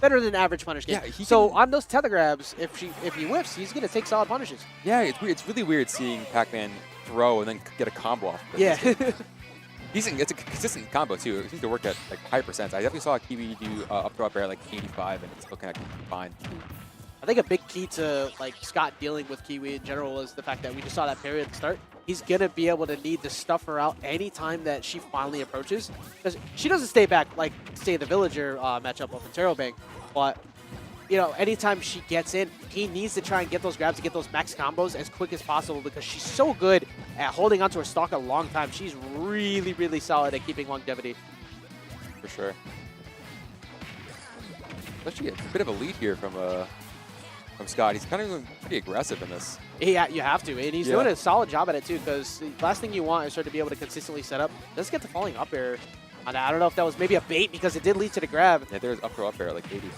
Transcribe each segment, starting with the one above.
better than average punish game. Yeah, so on those tether grabs, if he whiffs, he's gonna take solid punishes. Yeah, it's weird. It's really weird seeing Pac-Man throw and then get a combo off. Yeah. It's a consistent combo too. It seems to work at like high percents. I definitely saw Kiwi do up throw up air like 85, and it's still connected fine. I think a big key to like Scott dealing with Kiwi in general is the fact that we just saw that parry at the start. He's gonna be able to need to stuff her out anytime that she finally approaches, because she doesn't stay back like say the villager matchup with Interrobang, but you know, anytime she gets in, he needs to try and get those grabs to get those max combos as quick as possible, because she's so good at holding onto her stock a long time. She's really, really solid at keeping longevity. For sure. Actually, a bit of a lead here from Scott. He's kind of going pretty aggressive in this. Yeah, you have to, and he's doing a solid job at it too, because the last thing you want is her to be able to consistently set up. Let's get the falling up air. I don't know if that was maybe a bait, because it did lead to the grab. Yeah, there's up throw up air at like 80.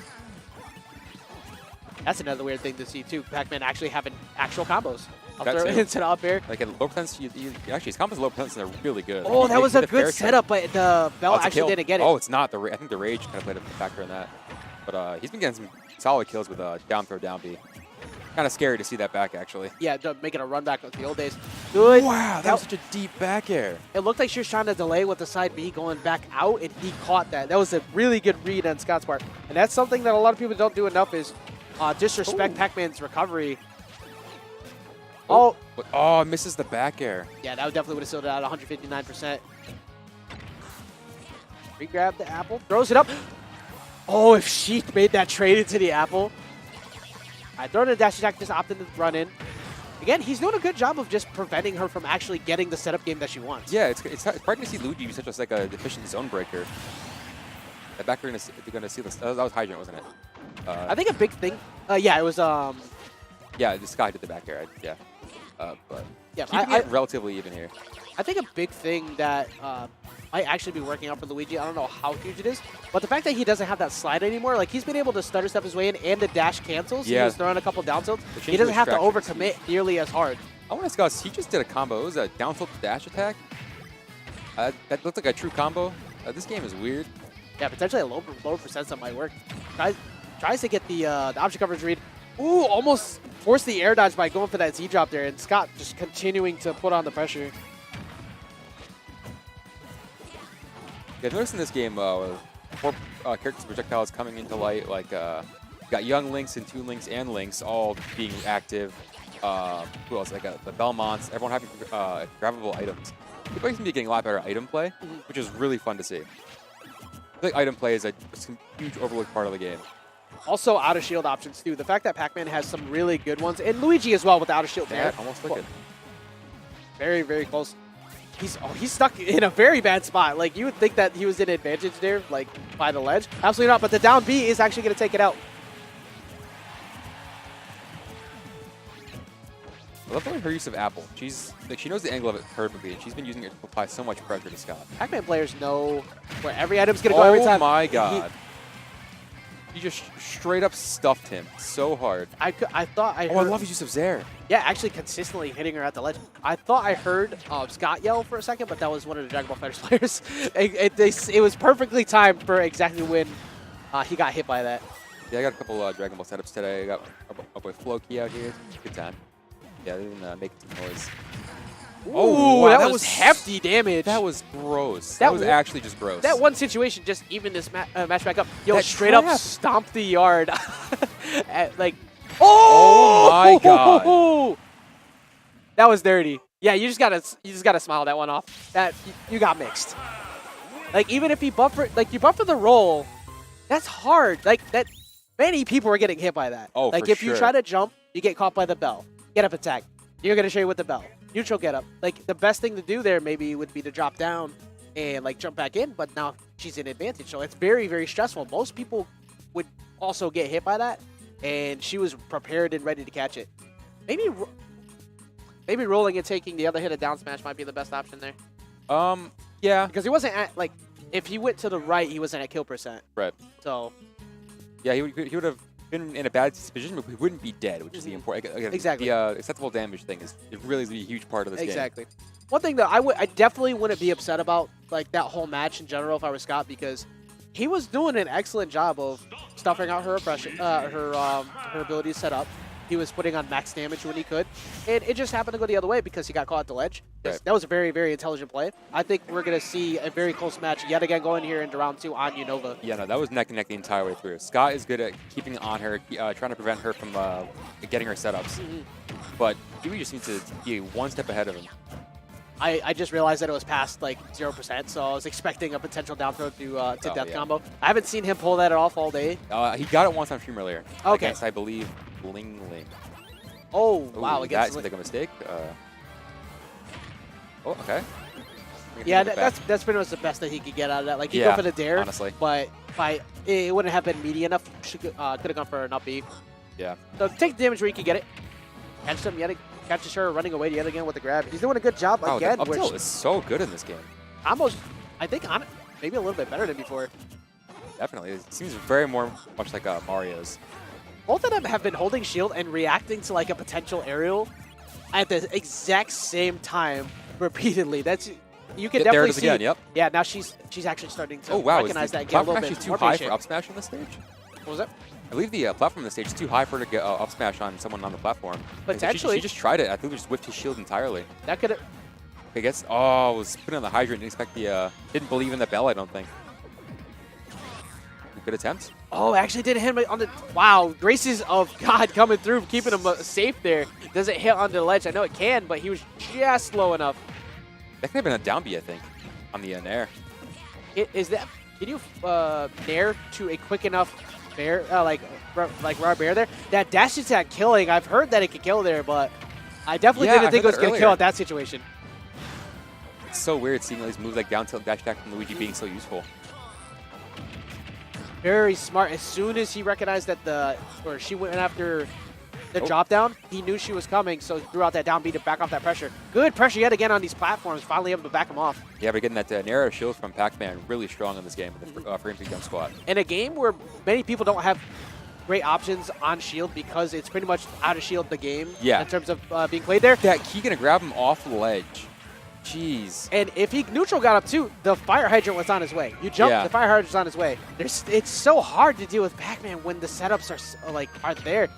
That's another weird thing to see too. Pac-Man actually having actual combos. Up That throw too. into the up air. Like at low percents, actually his combos at low percents are really good. Oh, Like, that was a good fair setup, but the bell it's a actually kill. didn't get it. Oh, it's not. I think the rage kind of played a factor in that. But he's been getting some solid kills with down throw, down B. Kind of scary to see that back, actually. Yeah, making a run back like the old days. Good. Wow, that was such a deep back air. It looked like she was trying to delay with the side B going back out, and he caught that. That was a really good read on Scott's part. And that's something that a lot of people don't do enough is disrespect Pac-Man's recovery. Oh, Misses the back air. yeah, that definitely would have sealed it out 159%. Re-grab the apple, throws it up. Oh, if she made that trade into the apple. I throw in a dash attack, just opted to run in. Again, he's doing a good job of just preventing her from actually getting the setup game that she wants. Yeah, it's hard to see Luigi be such a efficient zone breaker. That back air is going to see this. That was Hydrant, wasn't it? I think a big thing. Yeah, it was. Yeah, this guy did the back air. Yeah, but Yeah, keeping it relatively even here. I think a big thing that might actually be working out for Luigi, I don't know how huge it is, but the fact that he doesn't have that slide anymore, like he's been able to stutter step his way in and the dash cancels. Yeah. He was throwing a couple down tilts. He doesn't have to overcommit nearly as hard. I want to ask us, he just did a combo. It was a down tilt dash attack. That looked like a true combo. This game is weird. Yeah, potentially a lower percent that might work. Tries to get the option coverage read. Ooh, almost forced the air dodge by going for that Z drop there, and Scott just continuing to put on the pressure. Yeah, notice in this game, 4 characters projectiles coming into light, like you got young Links and Toon Links and Links all being active. Who else? Like the Belmonts, everyone having grabbable items. People seem to be getting a lot better item play, which is really fun to see. I think item play is a huge overlooked part of the game. Also, out of shield options too. The fact that Pac-Man has some really good ones, and Luigi as well with the out of shield there. Almost took it. Very, very close. He's stuck in a very bad spot. Like, you would think that he was in advantage there, like, by the ledge. Absolutely not, but the down B is actually going to take it out. I love her use of Apple. She knows the angle of it perfectly, and she's been using it to apply so much pressure to Scott. Pac-Man players know where every item's going to go every time. Oh my god. He just straight up stuffed him so hard. I thought I heard... Oh, I love his use of Zaire. Yeah, actually consistently hitting her at the ledge. I thought I heard Scott yell for a second, but that was one of the Dragon Ball FighterZ players. It was perfectly timed for exactly when he got hit by that. Yeah, I got a couple Dragon Ball setups today. I got my boy Floki out here. Good time. Yeah, they didn't make some noise. Ooh, oh, wow, that was hefty damage. That was gross. That was actually just gross. That one situation just evened this match back up. Yo, that straight up trap. stomped the yard. Like, oh my god. That was dirty. Yeah, you just gotta smile that one off. That you got mixed. Like, even if you buffer the roll, that's hard. Like, that many people are getting hit by that. Oh, like for if you try to jump, you get caught by the bell. Get up attack. You're gonna share with the bell. Neutral get up. Like, the best thing to do there maybe would be to drop down and like jump back in, but now she's in advantage. So it's very, very stressful. Most people would also get hit by that, and she was prepared and ready to catch it. Maybe rolling and taking the other hit of down smash might be the best option there. Yeah. Because he wasn't at, like, if he went to the right, he wasn't at kill percent. Right. So. Yeah, he would have been in a bad position, but he wouldn't be dead, which is the important. Again, exactly. The acceptable damage thing really is a huge part of this game. Exactly. One thing that I definitely wouldn't be upset about, like, that whole match in general if I was Scott, because he was doing an excellent job of stuffing out her oppression, her ability to set up. He was putting on max damage when he could, and it just happened to go the other way because he got caught at the ledge. Right. That was a very, very intelligent play. I think we're going to see a very close match yet again going here into round 2 on Unova. Yeah, no, that was neck and neck the entire way through. Scott is good at keeping on her, trying to prevent her from getting her setups. But Kiwi just needs to be one step ahead of him. I just realized that it was past like 0%, so I was expecting a potential down throw to death combo. I haven't seen him pull that off all day. He got it once on stream earlier. Okay. Against, I believe, Ling Ling. Oh, Ooh, wow. that seems like a mistake. Oh, okay. Yeah, that's pretty much the best that he could get out of that. Like, he yeah, go for the dare, honestly. but it wouldn't have been meaty enough. Could have gone for an up B. Yeah. So take the damage where you can get it. Catch him yet. Catches her running away yet again with the grab. He's doing a good job again. Up tilt is so good in this game. Almost, I think, maybe a little bit better than before. Definitely. It seems much like Mario's. Both of them have been holding shield and reacting to like a potential aerial at the exact same time repeatedly. You can definitely see. Again, yep. Yeah, now she's actually starting to recognize that. Get a little bit too high for up smash on the stage. What was that? I believe the platform on the stage is too high for her to get up smash on someone on the platform. Potentially. She just tried it. I think we just whipped his shield entirely. That could have. I guess. Was putting on the hydrant. Didn't expect didn't believe in the bell. I don't think. Good attempt. Oh, actually didn't hit him on the. Wow, graces of God coming through, keeping him safe there. Doesn't hit onto the ledge. I know it can, but he was just low enough. That could have been a down B, I think, on the nair. Is that? Can you nair to a quick enough bear, like raw bear there? That dash attack killing. I've heard that it could kill there, but I definitely didn't think it was going to kill at that situation. It's so weird seeing all these moves like down tilt dash attack from Luigi being so useful. Very smart. As soon as he recognized that she went after the drop down, he knew she was coming, so he threw out that down B to back off that pressure. Good pressure yet again on these platforms, finally able to back him off. Yeah, but getting that narrow shield from Pac-Man really strong in this game with the frame jump squat. In a game where many people don't have great options on shield because it's pretty much out of shield the game in terms of being played there. That key gonna grab him off the ledge. Jeez. And if he neutral got up too, the fire hydrant was on his way. You jump, the fire hydrant's on his way. It's so hard to deal with Pac-Man when the setups are there.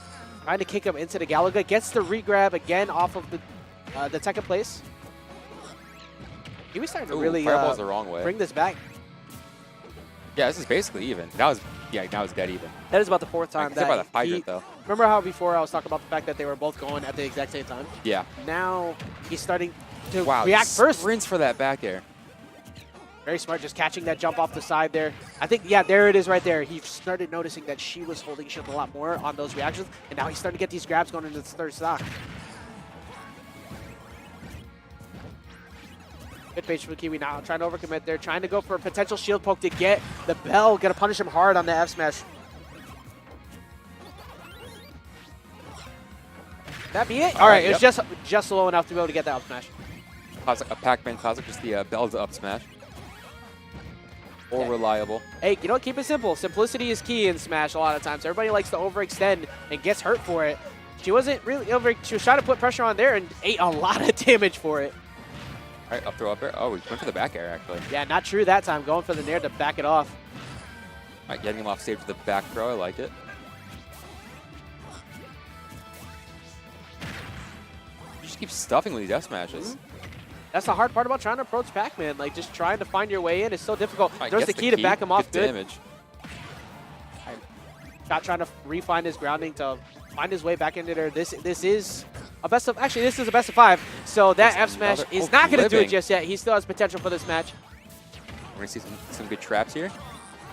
Trying to kick him into the Galaga, gets the regrab again off of the second place. He was starting to really fireball's the wrong way. Bring this back. Yeah, this is basically even. Now it's dead even. That is about the fourth time that about the hydrant, though. Remember how before I was talking about the fact that they were both going at the exact same time? Yeah. Now he's starting to react first. Sprints for that back air. Very smart, just catching that jump off the side there. I think, yeah, there it is right there. He started noticing that she was holding shield a lot more on those reactions, and now he's starting to get these grabs going into the third stock. Good patience for Kiwi now, trying to overcommit there, trying to go for a potential shield poke to get the bell. Gonna punish him hard on the F smash. That be it? All right, it was just low enough to be able to get that up smash. A Pac-Man classic, just the bell's up smash. Or reliable. Hey, you know what? Keep it simple. Simplicity is key in Smash a lot of times. Everybody likes to overextend and gets hurt for it. She wasn't really she was trying to put pressure on there and ate a lot of damage for it. All right, up throw up air. Oh, we went for the back air, actually. Yeah, not true that time. Going for the nair to back it off. All right, getting him off stage with the back throw. I like it. You just keep stuffing with these F smashes. That's the hard part about trying to approach Pac-Man. Like, just trying to find your way in is so difficult. Right, There's the key to back him off. Good damage. Scott trying to refine his grounding to find his way back into there. This is a best of, actually, this is a best of 5. So that F smash is not going to do it just yet. He still has potential for this match. We're going to see some good traps here.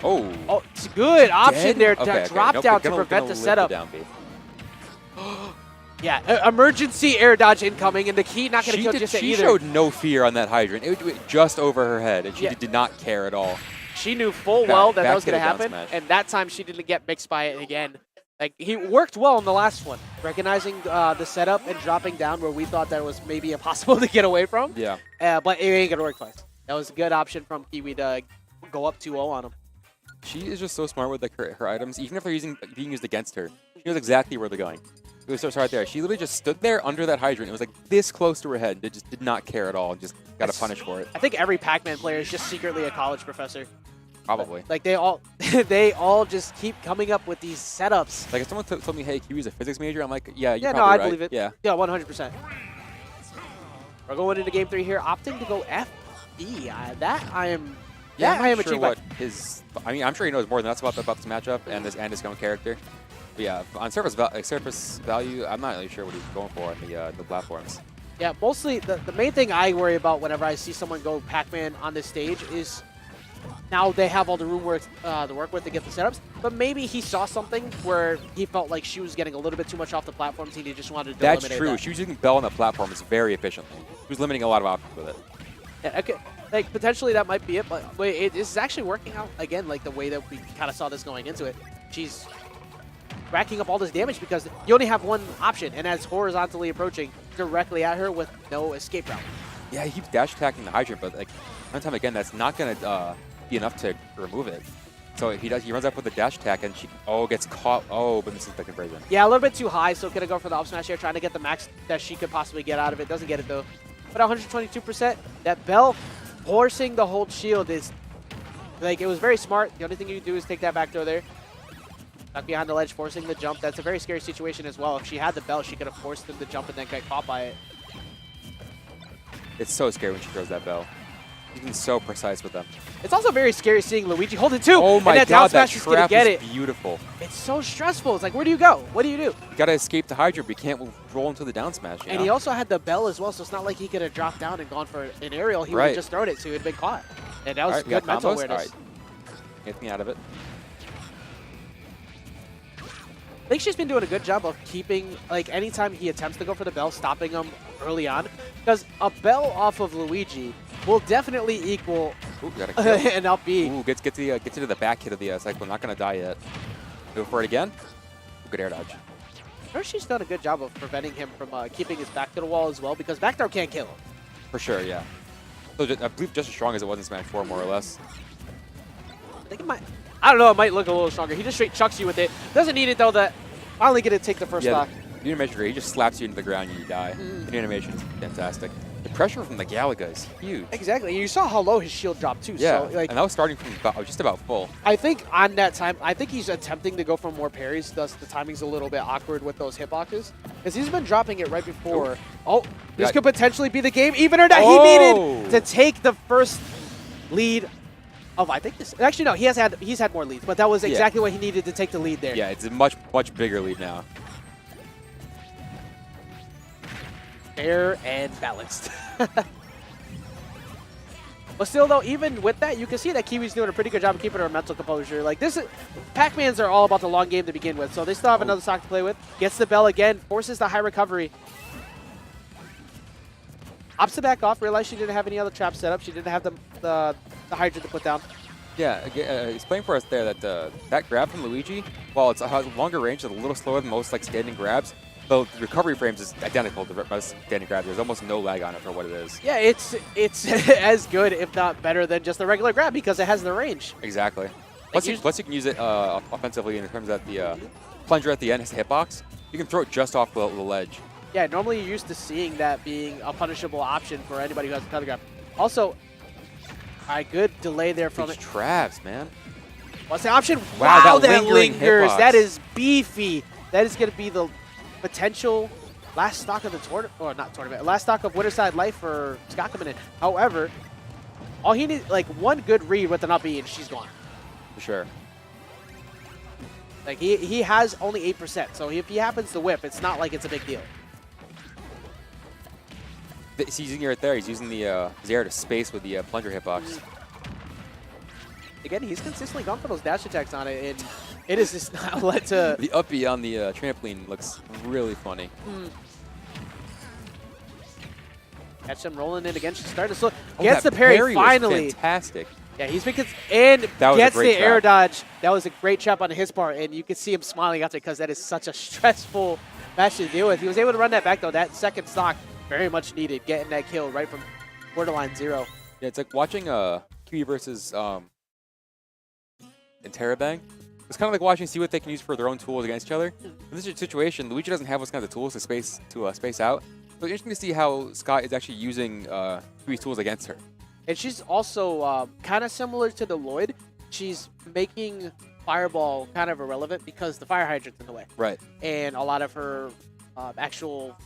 Oh. Oh, it's a good option there. Okay, drop down to prevent the setup. Yeah, emergency air dodge incoming, and the key not going to kill just yet either. She showed no fear on that hydrant. It was just over her head, and she did not care at all. She knew full well that was going to happen, and that time she didn't get mixed by it again. Like, he worked well in the last one, recognizing the setup and dropping down where we thought that was maybe impossible to get away from. Yeah. But it ain't going to work twice. That was a good option from Kiwi to go up 2-0 on him. She is just so smart with her items, even if they're being used against her. She knows exactly where they're going. It was so right there. She literally just stood there under that hydrant. It was like this close to her head. It just did not care at all. Just got to punish for it. I think every Pac-Man player is just secretly a college professor. Probably. Like they all they all just keep coming up with these setups. Like if someone told me, "Hey, Kiwi's a physics major," I'm like, "Yeah, you're Yeah, no, probably I right." believe it. Yeah. Yeah, 100%. We're going into game 3 here, opting to go FB. I am I'm not intrigued sure by. what his. I mean, I'm sure he knows more than us about this matchup and his own character. But yeah, on surface value, I'm not really sure what he's going for on the platforms. Yeah, mostly the main thing I worry about whenever I see someone go Pac-Man on this stage is now they have all the room to work with to get the setups, but maybe he saw something where he felt like she was getting a little bit too much off the platforms and he just wanted to That's eliminate true. that. She was using Bell on the platforms very efficiently. She was limiting a lot of options with it. Yeah, okay. Like, potentially that might be it, but it is actually working out, again, like the way that we kind of saw this going into it. She's racking up all this damage because you only have one option, and that's horizontally approaching directly at her with no escape route. Yeah, he keeps dash attacking the hydrant, but like time and time again, that's not going to be enough to remove it. So he runs up with a dash attack, and she gets caught. Oh, but misses the conversion. Yeah, a little bit too high, so gonna go for the up smash here, trying to get the max that she could possibly get out of it. Doesn't get it though. But 122%, that Bell forcing the hold shield is, like, it was very smart. The only thing you do is take that back throw there. Stuck behind the ledge, forcing the jump. That's a very scary situation as well. If she had the Bell, she could have forced him to jump and then get caught by it. It's so scary when she throws that Bell. She's been so precise with them. It's also very scary seeing Luigi hold it too. Oh my and that god, down that smash is gonna trap get is it. beautiful. It's so stressful. It's like, where do you go? What do you do? You gotta escape the hydrant, but you can't roll into the down smash. And he also had the Bell as well, so it's not like he could have dropped down and gone for an aerial. He would have just thrown it, so he would have been caught. And that was good mental awareness. Get me out of it. I think she's been doing a good job of keeping, like, anytime he attempts to go for the Bell, stopping him early on. Because a Bell off of Luigi will definitely equal an up B. Ooh, gets into the back hit of the cycle. Not gonna die yet. Go for it again. Good air dodge. I think she's done a good job of preventing him from keeping his back to the wall as well, because back throw can't kill him. For sure, yeah. So I believe just as strong as it was in Smash 4, more or less. I think it might. I don't know. It might look a little stronger. He just straight chucks you with it. Doesn't need it though. That finally get to take the first stock. The animation great. He just slaps you into the ground and you die. The animation is fantastic. The pressure from the Galaga is huge. Exactly. You saw how low his shield dropped too. Yeah, So, like, and that was starting from just about full. I think on that time, I think he's attempting to go for more parries, thus the timing's a little bit awkward with those hitboxes. Because he's been dropping it right before. Ooh. Oh, this Yeah. could potentially be the game evener that he needed to take the first lead of, I think this. Actually, no, he's had more leads, but that was exactly what he needed to take the lead there. Yeah, it's a much bigger lead now. Fair and balanced. But still, though, even with that, you can see that Kiwi's doing a pretty good job of keeping her mental composure. Like, this is, Pac-Mans are all about the long game to begin with, so they still have another stock to play with. Gets the Bell again, forces the high recovery. Opts to back off, realized she didn't have any other trap set up. She didn't have the hydrant to put down. Yeah, explain for us there that that grab from Luigi, while it's a longer range, it's a little slower than most like standing grabs. The recovery frames is identical to most standing grab. There's almost no lag on it for what it is. Yeah, it's as good, if not better, than just a regular grab because it has the range. Exactly. Plus you can use it offensively in terms of the plunger at the end has a hitbox. You can throw it just off the ledge. Yeah, normally you're used to seeing that being a punishable option for anybody who has a tether grab. Also, all right, good delay there from These it. traps, man. What's the option? Wow, that lingering lingers. hitbox. That is beefy. That is going to be the potential last stock of the tournament, or not tournament, last stock of Winterside Life for Scott coming in. However, all he needs, like, one good read with an up B and she's gone. For sure. Like, he has only 8%, so if he happens to whip, it's not like it's a big deal. He's using it right there. He's using the his air to space with the plunger hitbox. Again, he's consistently gone for those dash attacks on it, and it is just not led to... The up B on the trampoline looks really funny. Catch him rolling in again. She started to slow. Gets the parry finally. Was fantastic. Yeah, he's been and gets the trap. air dodge. That was a great trap on his part, and you can see him smiling after because that is such a stressful match to deal with. He was able to run that back though. That second stock very much needed, getting that kill right from borderline 0. Yeah, it's like watching Kiwi versus Interrobang. It's kind of like watching, see what they can use for their own tools against each other. In this situation, Luigi doesn't have those kinds of tools to space out. So it's interesting to see how Scott is actually using Kiwi's tools against her. And she's also kind of similar to the Lloyd, she's making Fireball kind of irrelevant because the fire hydrant's in the way. Right. And a lot of her actual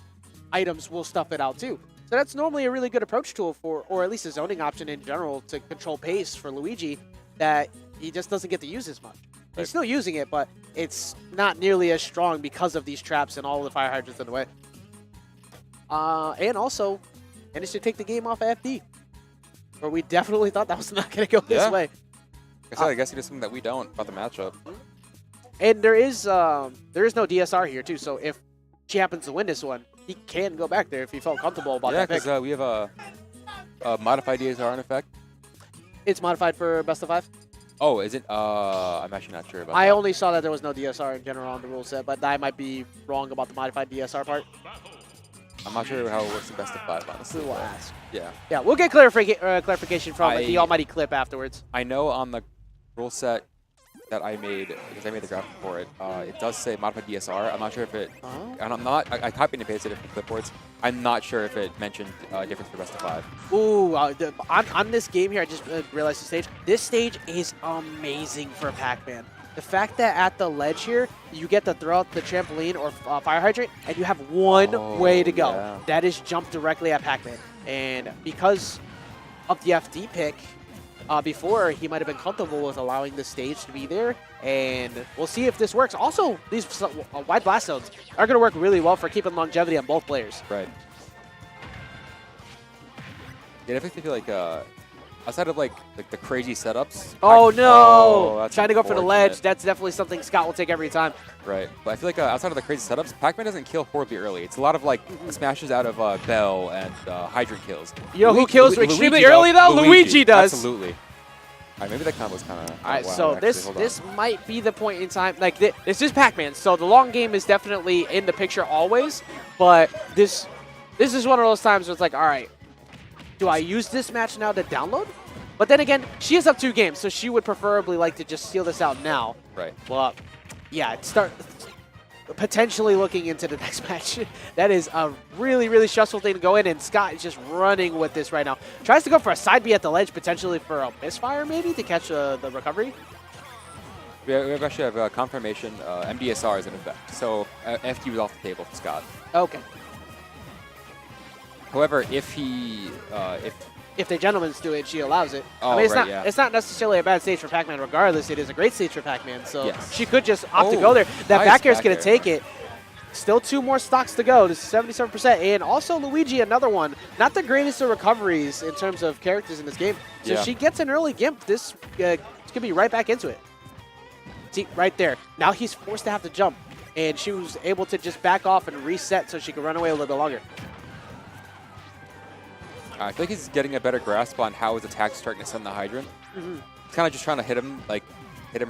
items will stuff it out too. So that's normally a really good approach tool for, or at least a zoning option in general to control pace for Luigi that he just doesn't get to use as much. He's still using it, but it's not nearly as strong because of these traps and all the fire hydrants in the way. And also, managed to take the game off of FD, where we definitely thought that was not going to go this way. I guess he did something that we don't about the matchup. And there is no DSR here too, so if she happens to win this one, he can go back there if he felt comfortable about that pick. Yeah, because we have a modified DSR in effect. It's modified for best of 5. Oh, is it? I'm actually not sure about that. I only saw that there was no DSR in general on the rule set, but I might be wrong about the modified DSR part. I'm not sure how it works in best of 5, honestly. We'll ask. Yeah. Yeah, we'll get clarification from the almighty clip afterwards. I know on the rule set that I made, because I made the graphic for it, it does say modified DSR. I'm not sure if it, and I copied and pasted it from clipboards. I'm not sure if it mentioned difference for best of 5. Ooh, on this game here, I just realized the stage. This stage is amazing for Pac-Man. The fact that at the ledge here, you get to throw out the trampoline or fire hydrant, and you have one way to go. Yeah. That is jump directly at Pac-Man. And because of the FD pick, before, he might have been comfortable with allowing the stage to be there, and we'll see if this works. Also, these wide blast zones are going to work really well for keeping longevity on both players. Right. Yeah, I definitely feel like outside of like the crazy setups. Oh no! That's Trying to go for the ledge. unfortunate. That's definitely something Scott will take every time. Right, but I feel like outside of the crazy setups, Pac-Man doesn't kill horribly early. It's a lot of like smashes out of Bell and hydrant kills. You know who kills extremely early though? Luigi does. Absolutely. All right, maybe that combo's kind of. All right, wild, so actually. this might be the point in time. Like this is Pac-Man, so the long game is definitely in the picture always. But this is one of those times where it's like, all right, do I use this match now to download? But then again, she is up 2 games, so she would preferably like to just seal this out now. Right. Well, yeah, start potentially looking into the next match. That is a really, really stressful thing to go in, and Scott is just running with this right now. Tries to go for a side B at the ledge, potentially for a misfire maybe to catch the recovery. We actually have confirmation MDSR is in effect, so FD was off the table for Scott. Okay. However, if the gentleman's do it, she allows it. Oh, I mean, it's not necessarily a bad stage for Pac-Man regardless. It is a great stage for Pac-Man, so she could just opt to go there. That back air is going to take it. Still 2 more stocks to go to 77%. And also Luigi, another one. Not the greatest of recoveries in terms of characters in this game. So she gets an early Gimp. This could be right back into it. See, right there. Now he's forced to have to jump. And she was able to just back off and reset so she could run away a little bit longer. I feel like he's getting a better grasp on how his attack's starting to send the hydrant. He's kind of just trying to hit him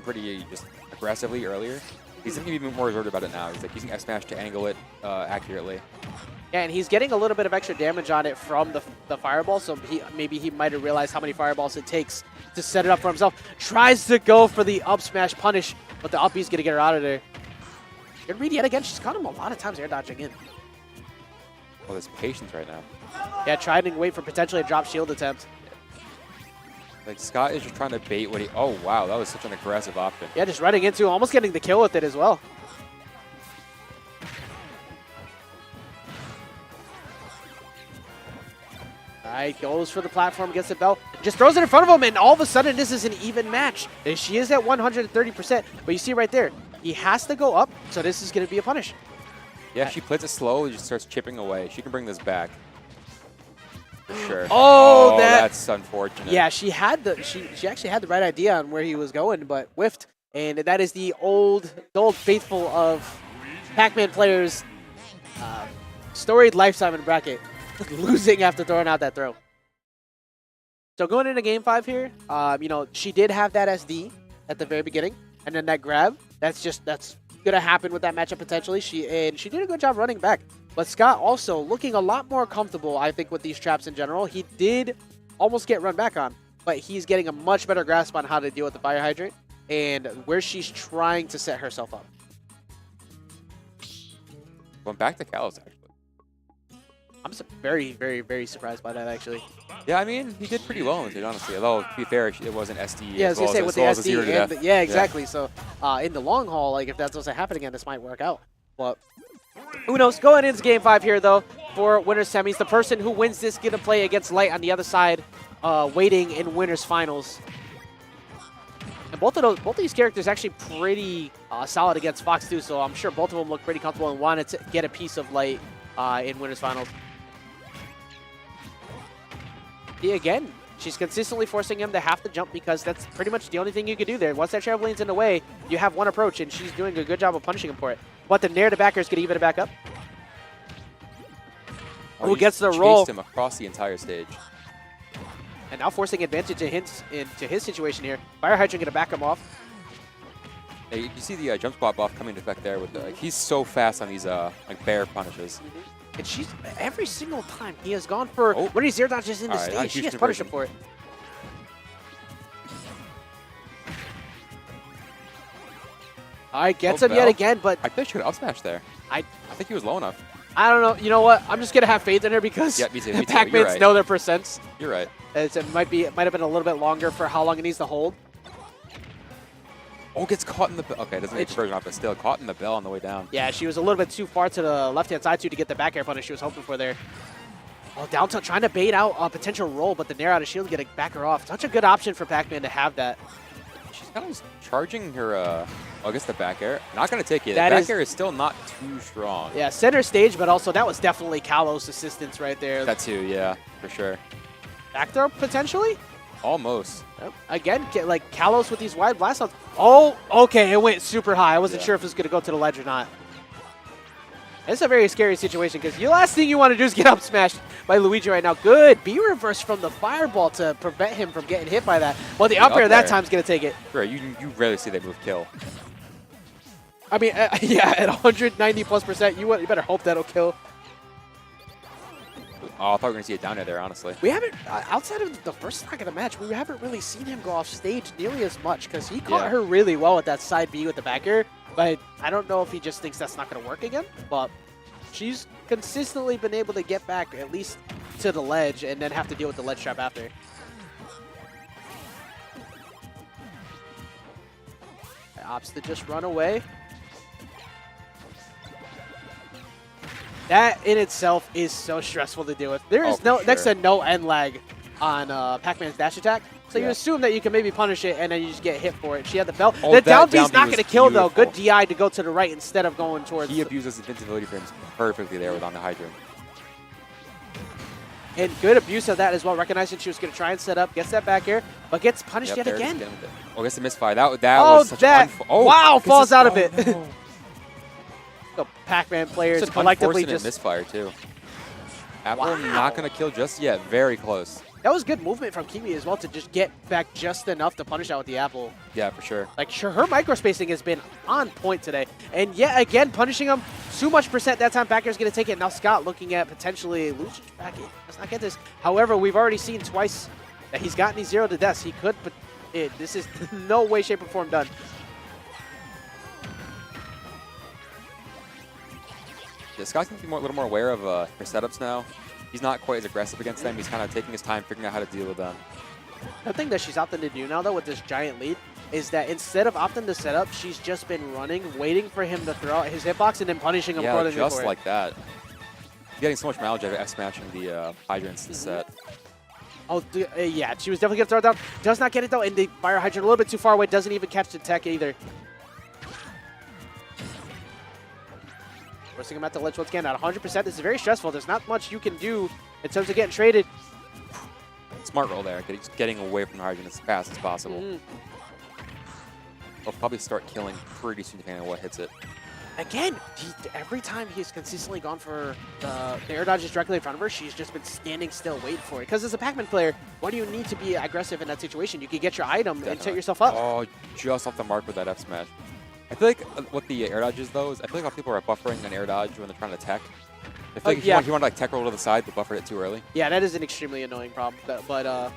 pretty just aggressively earlier. He's thinking even more reserved about it now. He's like using F smash to angle it accurately. Yeah, and he's getting a little bit of extra damage on it from the fireball, so maybe he might have realized how many fireballs it takes to set it up for himself. Tries to go for the up smash punish, but the up B's going to get her out of there. Good read yet again. She's caught him a lot of times air dodging in. Well, there's patience right now. Yeah, trying to wait for potentially a drop shield attempt. Like, Scott is just trying to bait what he... Oh, wow, that was such an aggressive option. Yeah, just running into, almost getting the kill with it as well. All right, goes for the platform, gets the bell, just throws it in front of him, and all of a sudden this is an even match. And she is at 130%, but you see right there, he has to go up, so this is going to be a punish. Yeah, she plays it slow, just starts chipping away. She can bring this back. For sure. Oh, that's unfortunate. Yeah, she actually had the right idea on where he was going, but whiffed. And that is the old faithful of Pac-Man players' storied lifetime in bracket, losing after throwing out that throw. So going into Game 5 here, you know, she did have that SD at the very beginning, and then that grab. That's going to happen with that matchup potentially. She did a good job running back. But Scott also looking a lot more comfortable, I think, with these traps in general. He did almost get run back on, but he's getting a much better grasp on how to deal with the fire hydrant and where she's trying to set herself up. Went back to Kalos, actually. I'm very, very, very surprised by that, actually. Yeah, I mean, he did pretty well in it, honestly. Although, to be fair, it wasn't SD. Yeah, I was going to say, with the SD, and yeah, exactly. So, in the long haul, like, if that doesn't happen again, this might work out. But who knows? Going into Game 5 here, though, for Winners Semis, the person who wins this get to play against Light on the other side, waiting in Winners Finals. And both of these characters actually pretty solid against Fox, too, so I'm sure both of them look pretty comfortable and wanted to get a piece of Light in Winners Finals. Yeah, again, she's consistently forcing him to have to jump because that's pretty much the only thing you can do there. Once that trampoline's in the way, you have one approach, and she's doing a good job of punishing him for it. But the Nair to backer is going to even it back up. Who gets the roll? Chased him across the entire stage. And now forcing advantage into his situation here. Fire Hydrant going to back him off. Hey, you see the jump spot buff coming into effect there. With the, he's so fast on these like bear punishes. And she's every single time he has gone for when he's zero dodges in the stage, she has punished him for it. All right, gets him yet again, but I think she could up smash there. I think he was low enough. I don't know. You know what? I'm just gonna have faith in her because Pac-Mans know their percents. You're right. It might have been a little bit longer for how long it needs to hold. Oh, gets caught in the bell. Okay, doesn't make conversion off, but still caught in the bell on the way down. Yeah, she was a little bit too far to the left-hand side, too, to get the back air punish she was hoping for there. Oh, down tilt trying to bait out a potential roll, but the Nair out of shield getting back her off. Such a good option for Pac-Man to have that. She's kind of charging her, I guess the back air. Not going to take it. The back air is still not too strong. Yeah, center stage, but also that was definitely Kalos' assistance right there. That too, yeah, for sure. Back throw, potentially? Almost. Yep. Again, like Kalos with these wide blast outs. Oh, okay, it went super high. I wasn't sure if it was going to go to the ledge or not. It's a very scary situation because the last thing you want to do is get up smashed by Luigi right now. Good B reverse from the fireball to prevent him from getting hit by that. Well, the up air that time is going to take it. Bro, you rarely see that move kill. I mean, yeah, at 190+%, you better hope that'll kill. Oh, I thought we were going to see it down there, honestly. We haven't, outside of the first stock of the match, we haven't really seen him go off stage nearly as much because he caught her really well with that side B with the back air. But I don't know if he just thinks that's not going to work again. But she's consistently been able to get back at least to the ledge and then have to deal with the ledge trap after. Opts to just run away. That in itself is so stressful to deal with. There is next to no end lag on Pac-Man's dash attack. So you assume that you can maybe punish it and then you just get hit for it. She had the bell. The down B's not going to kill though. Good DI to go to the right instead of going towards. He abuses invincibility frames perfectly there with on the Hydrant. And good abuse of that as well, recognizing she was going to try and set up, gets that back air, but gets punished yet again. Oh, gets a misfire. That was such a wow, falls out of it. No. So Pac-Man players collectively just misfire too. Apple not going to kill just yet. Very close. That was good movement from Kiwi as well to just get back just enough to punish out with the apple. Yeah, for sure. Like, her micro-spacing has been on point today. And yet again, punishing him too much percent. That time, Backer's going to take it. Now Scott looking at potentially Luigi back in. Let's not get this. However, we've already seen twice that he's gotten these 0 to deaths. He could, but this is no way, shape, or form done. Yeah, Scott's going to be a little more aware of her setups now. He's not quite as aggressive against them. He's kind of taking his time figuring out how to deal with them. The thing that she's opting to do now, though, with this giant lead, is that instead of opting to set up, she's just been running, waiting for him to throw out his hitbox and then punishing him for it. Yeah, just like that. He's getting so much mileage out of F-smashing the hydrants this set. Oh, yeah, she was definitely going to throw it down. Does not get it, though, and the fire hydrant a little bit too far away. Doesn't even catch the tech either. Forcing him at the ledge once again at 100%. This is very stressful. There's not much you can do in terms of getting traded. Smart roll there, getting away from the hydrant as fast as possible. He'll probably start killing pretty soon depending on what hits it. Again, every time he's consistently gone for the air dodges directly in front of her, she's just been standing still waiting for it. Because as a Pac-Man player, why do you need to be aggressive in that situation? You can get your item and set yourself up. Oh, just off the mark with that F smash. I feel like what the air dodge is, though, is I feel like a lot of people are buffering an air dodge when they're trying to tech. I feel like if you want to like tech roll to the side, but buffered it too early. Yeah, that is an extremely annoying problem. But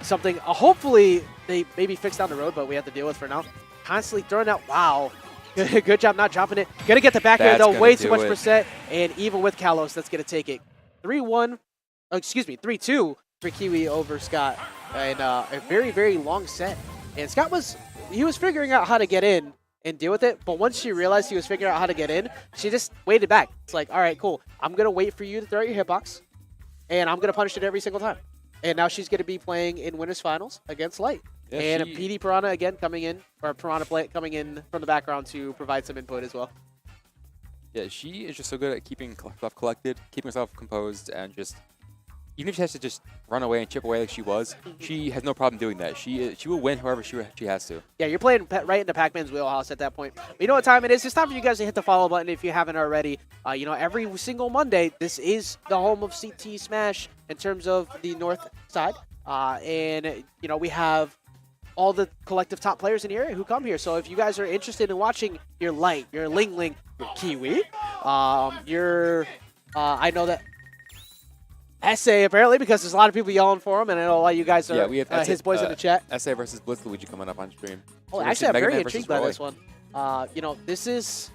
something hopefully they maybe fix down the road, but we have to deal with for now. Constantly throwing out. Wow. Good job not dropping it. Gonna get the back air, though. Way too much percent. And even with Kalos, that's going to take it. 3-1, oh, excuse me, 3-2 for Kiwi over Scott in a very, very long set. And Scott was figuring out how to get in and deal with it, but once she realized he was figuring out how to get in, she just waited back. It's like, all right, cool. I'm going to wait for you to throw out your hitbox, and I'm going to punish it every single time. And now she's going to be playing in winners finals against Light. Yeah, and PD Piranha again coming in, or Piranha coming in from the background to provide some input as well. Yeah, she is just so good at keeping stuff collected, keeping herself composed, and just even if she has to just run away and chip away like she was, she has no problem doing that. She will win however she has to. Yeah, you're playing right into Pac-Man's wheelhouse at that point. But you know what time it is? It's time for you guys to hit the follow button if you haven't already. You know, every single Monday, this is the home of CT Smash in terms of the north side. And, you know, we have all the collective top players in the area who come here. So if you guys are interested in watching your Light, your Ling Ling, your Kiwi, I know that SA apparently, because there's a lot of people yelling for him, and I know a lot of you guys are we have his boys in the chat. SA versus Blitz Luigi coming up on stream. Oh, actually, I'm very intrigued by this one. You know, this is